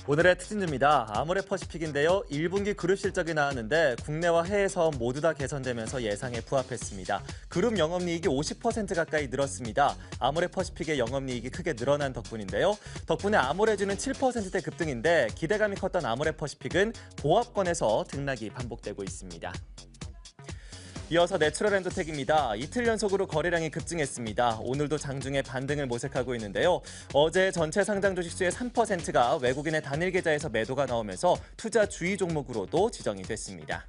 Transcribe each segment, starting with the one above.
오늘의 특징주입니다. 아모레퍼시픽인데요. 1분기 그룹 실적이 나왔는데 국내와 해외 사업 모두 다 개선되면서 예상에 부합했습니다. 그룹 영업이익이 50% 가까이 늘었습니다. 아모레퍼시픽의 영업이익이 크게 늘어난 덕분인데요. 덕분에 아모레주는 7%대 급등인데 기대감이 컸던 아모레퍼시픽은 보합권에서 등락이 반복되고 있습니다. 이어서 내추럴엔도텍입니다. 이틀 연속으로 거래량이 급증했습니다. 오늘도 장중에 반등을 모색하고 있는데요. 어제 전체 상장 주식수의 3%가 외국인의 단일 계좌에서 매도가 나오면서 투자 주의 종목으로도 지정이 됐습니다.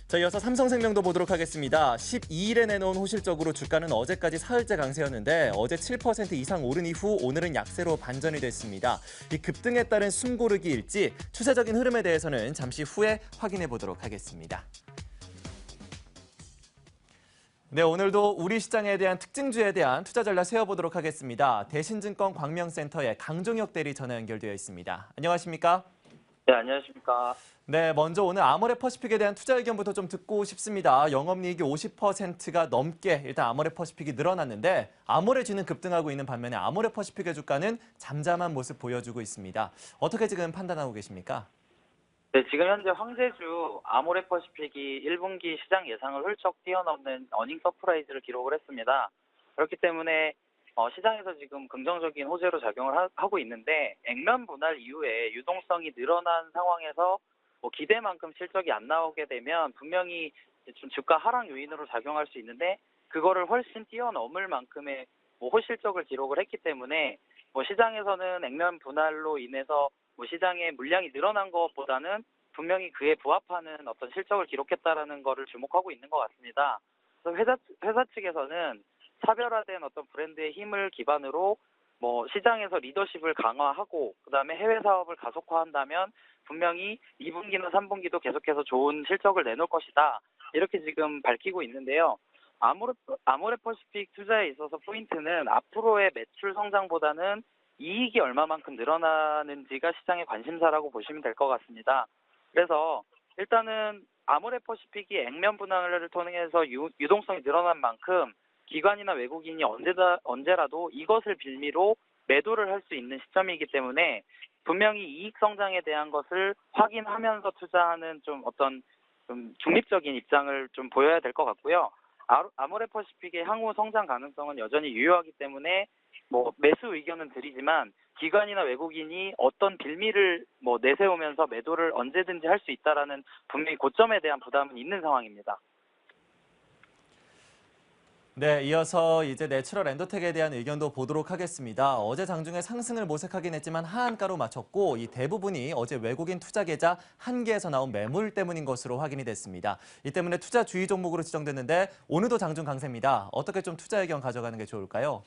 자, 이어서 삼성생명도 보도록 하겠습니다. 12일에 내놓은 호실적으로 주가는 어제까지 사흘째 강세였는데 어제 7% 이상 오른 이후 오늘은 약세로 반전이 됐습니다. 이 급등에 따른 숨고르기일지 추세적인 흐름에 대해서는 잠시 후에 확인해 보도록 하겠습니다. 네, 오늘도 우리 시장에 대한 특징주에 대한 투자 전략 세워보도록 하겠습니다. 대신증권 광명센터의 강종혁 대리 전화 연결되어 있습니다. 안녕하십니까? 네, 안녕하십니까. 네, 먼저 오늘 아모레퍼시픽에 대한 투자 의견부터 좀 듣고 싶습니다. 영업이익이 50%가 넘게 일단 아모레퍼시픽이 늘어났는데 아모레주는 급등하고 있는 반면에 아모레퍼시픽의 주가는 잠잠한 모습 보여주고 있습니다. 어떻게 지금 판단하고 계십니까? 네, 지금 현재 황제주 아모레퍼시픽이 1분기 시장 예상을 훌쩍 뛰어넘는 어닝 서프라이즈를 기록을 했습니다. 그렇기 때문에 시장에서 지금 긍정적인 호재로 작용을 하고 있는데 액면 분할 이후에 유동성이 늘어난 상황에서 기대만큼 실적이 안 나오게 되면 분명히 좀 주가 하락 요인으로 작용할 수 있는데 그거를 훨씬 뛰어넘을 만큼의 호실적을 기록을 했기 때문에 시장에서는 액면 분할로 인해서 시장의 물량이 늘어난 것보다는 분명히 그에 부합하는 어떤 실적을 기록했다라는 거를 주목하고 있는 것 같습니다. 그래서 회사 측에서는 차별화된 어떤 브랜드의 힘을 기반으로 시장에서 리더십을 강화하고 그다음에 해외 사업을 가속화한다면 분명히 2분기나 3분기도 계속해서 좋은 실적을 내놓을 것이다. 이렇게 지금 밝히고 있는데요. 아모레퍼시픽 투자에 있어서 포인트는 앞으로의 매출 성장보다는 이익이 얼마만큼 늘어나는지가 시장의 관심사라고 보시면 될 것 같습니다. 그래서 일단은 아모레퍼시픽이 액면 분할을 통해서 유동성이 늘어난 만큼 기관이나 외국인이 언제라도 이것을 빌미로 매도를 할 수 있는 시점이기 때문에 분명히 이익 성장에 대한 것을 확인하면서 투자하는 좀 중립적인 입장을 좀 보여야 될 것 같고요. 아모레퍼시픽의 향후 성장 가능성은 여전히 유효하기 때문에 매수 의견은 드리지만 기관이나 외국인이 어떤 빌미를 내세우면서 매도를 언제든지 할 수 있다라는 분명히 고점에 대한 부담은 있는 상황입니다. 네, 이어서 이제 내추럴엔도텍에 대한 의견도 보도록 하겠습니다. 어제 장중에 상승을 모색하긴 했지만 하한가로 마쳤고 이 대부분이 어제 외국인 투자 계좌 한 개에서 나온 매물 때문인 것으로 확인이 됐습니다. 이 때문에 투자 주의 종목으로 지정됐는데 오늘도 장중 강세입니다. 어떻게 좀 투자 의견 가져가는 게 좋을까요?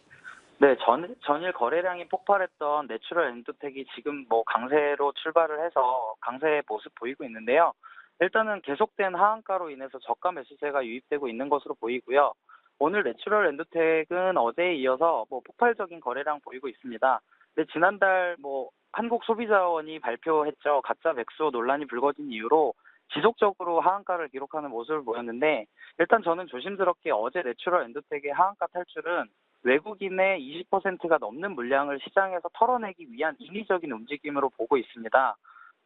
네, 전일 거래량이 폭발했던 내추럴엔도텍이 지금 강세로 출발을 해서 강세의 모습 보이고 있는데요. 일단은 계속된 하한가로 인해서 저가 매수세가 유입되고 있는 것으로 보이고요. 오늘 내추럴엔도텍은 어제에 이어서 폭발적인 거래량 보이고 있습니다. 근데 지난달 한국소비자원이 발표했죠. 가짜 백수호 논란이 불거진 이후로 지속적으로 하한가를 기록하는 모습을 보였는데 일단 저는 조심스럽게 어제 내추럴엔도텍의 하한가 탈출은 외국인의 20%가 넘는 물량을 시장에서 털어내기 위한 인위적인 움직임으로 보고 있습니다.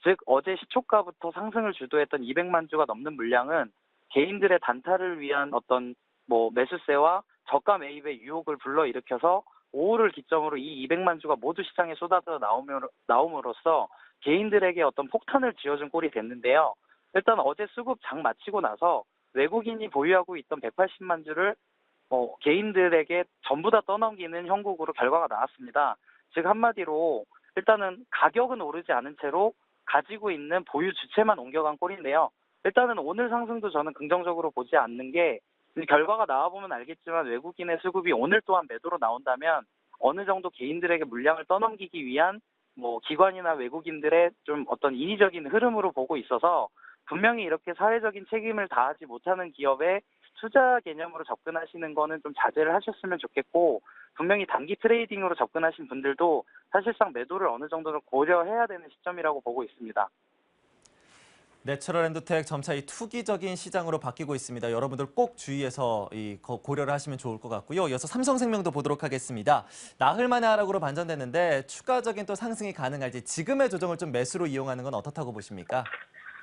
즉 어제 시초가부터 상승을 주도했던 200만 주가 넘는 물량은 개인들의 단타를 위한 어떤 매수세와 저가 매입의 유혹을 불러일으켜서 오후를 기점으로 이 200만 주가 모두 시장에 쏟아져 나옴으로써 개인들에게 어떤 폭탄을 쥐어준 꼴이 됐는데요. 일단 어제 수급 장 마치고 나서 외국인이 보유하고 있던 180만 주를 개인들에게 전부 다 떠넘기는 형국으로 결과가 나왔습니다. 즉 한마디로 일단은 가격은 오르지 않은 채로 가지고 있는 보유 주체만 옮겨간 꼴인데요. 일단은 오늘 상승도 저는 긍정적으로 보지 않는 게 결과가 나와보면 알겠지만 외국인의 수급이 오늘 또한 매도로 나온다면 어느 정도 개인들에게 물량을 떠넘기기 위한 기관이나 외국인들의 좀 어떤 인위적인 흐름으로 보고 있어서 분명히 이렇게 사회적인 책임을 다하지 못하는 기업에 투자 개념으로 접근하시는 거는 좀 자제를 하셨으면 좋겠고 분명히 단기 트레이딩으로 접근하신 분들도 사실상 매도를 어느 정도는 고려해야 되는 시점이라고 보고 있습니다. 내추럴 엔드텍 점차 이 투기적인 시장으로 바뀌고 있습니다. 여러분들 꼭 주의해서 고려를 하시면 좋을 것 같고요. 이어서 삼성생명도 보도록 하겠습니다. 나흘 만에 하락으로 반전됐는데 추가적인 또 상승이 가능할지 지금의 조정을 좀 매수로 이용하는 건 어떻다고 보십니까?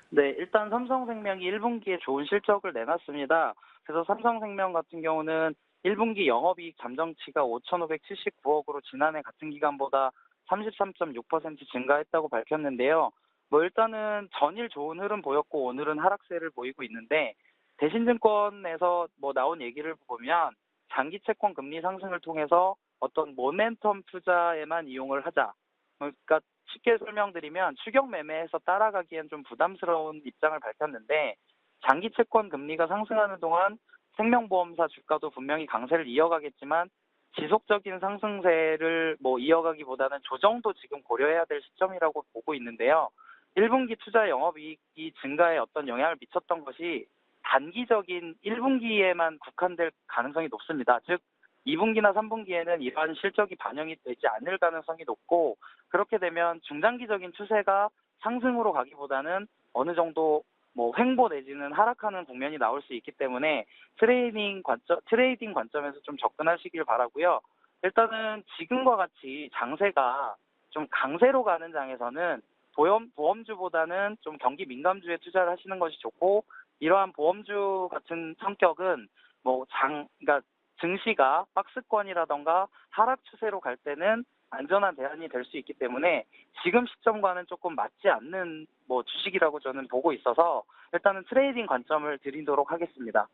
네, 일단 삼성생명이 1분기에 좋은 실적을 내놨습니다. 그래서 삼성생명 같은 경우는 1분기 영업이익 잠정치가 5,579억으로 지난해 같은 기간보다 33.6% 증가했다고 밝혔는데요. 뭐 일단은 전일 좋은 흐름 보였고 오늘은 하락세를 보이고 있는데 대신증권에서 뭐 나온 얘기를 보면 장기 채권 금리 상승을 통해서 어떤 모멘텀 투자에만 이용을 하자. 그러니까 쉽게 설명드리면 추격 매매에서 따라가기엔 좀 부담스러운 입장을 밝혔는데 장기 채권 금리가 상승하는 동안 생명보험사 주가도 분명히 강세를 이어가겠지만 지속적인 상승세를 뭐 이어가기보다는 조정도 지금 고려해야 될 시점이라고 보고 있는데요. 1분기 투자 영업이익이 증가에 어떤 영향을 미쳤던 것이 단기적인 1분기에만 국한될 가능성이 높습니다. 즉 2분기나 3분기에는 이러한 실적이 반영이 되지 않을 가능성이 높고 그렇게 되면 중장기적인 추세가 상승으로 가기보다는 어느 정도 뭐 횡보 내지는 하락하는 국면이 나올 수 있기 때문에 트레이딩 관점에서 좀 접근하시길 바라고요. 일단은 지금과 같이 장세가 좀 강세로 가는 장에서는 보험주보다는 좀 경기 민감주에 투자를 하시는 것이 좋고 이러한 보험주 같은 성격은 그러니까 증시가 박스권이라던가 하락 추세로 갈 때는 안전한 대안이 될 수 있기 때문에 지금 시점과는 조금 맞지 않는 주식이라고 저는 보고 있어서 일단은 트레이딩 관점을 드리도록 하겠습니다.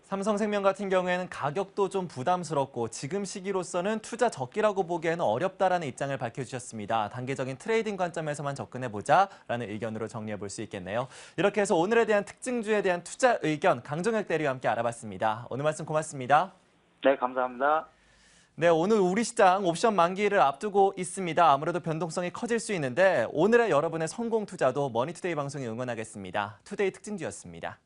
삼성생명 같은 경우에는 가격도 좀 부담스럽고 지금 시기로서는 투자 적기라고 보기에는 어렵다라는 입장을 밝혀주셨습니다. 단계적인 트레이딩 관점에서만 접근해보자라는 의견으로 정리해 볼 수 있겠네요. 이렇게 해서 오늘에 대한 특징주에 대한 투자 의견 강종혁 대리와 함께 알아봤습니다. 오늘 말씀 고맙습니다. 네, 감사합니다. 네, 오늘 우리 시장 옵션 만기를 앞두고 있습니다. 아무래도 변동성이 커질 수 있는데 오늘의 여러분의 성공 투자도 머니투데이 방송이 응원하겠습니다. 투데이 특징주였습니다.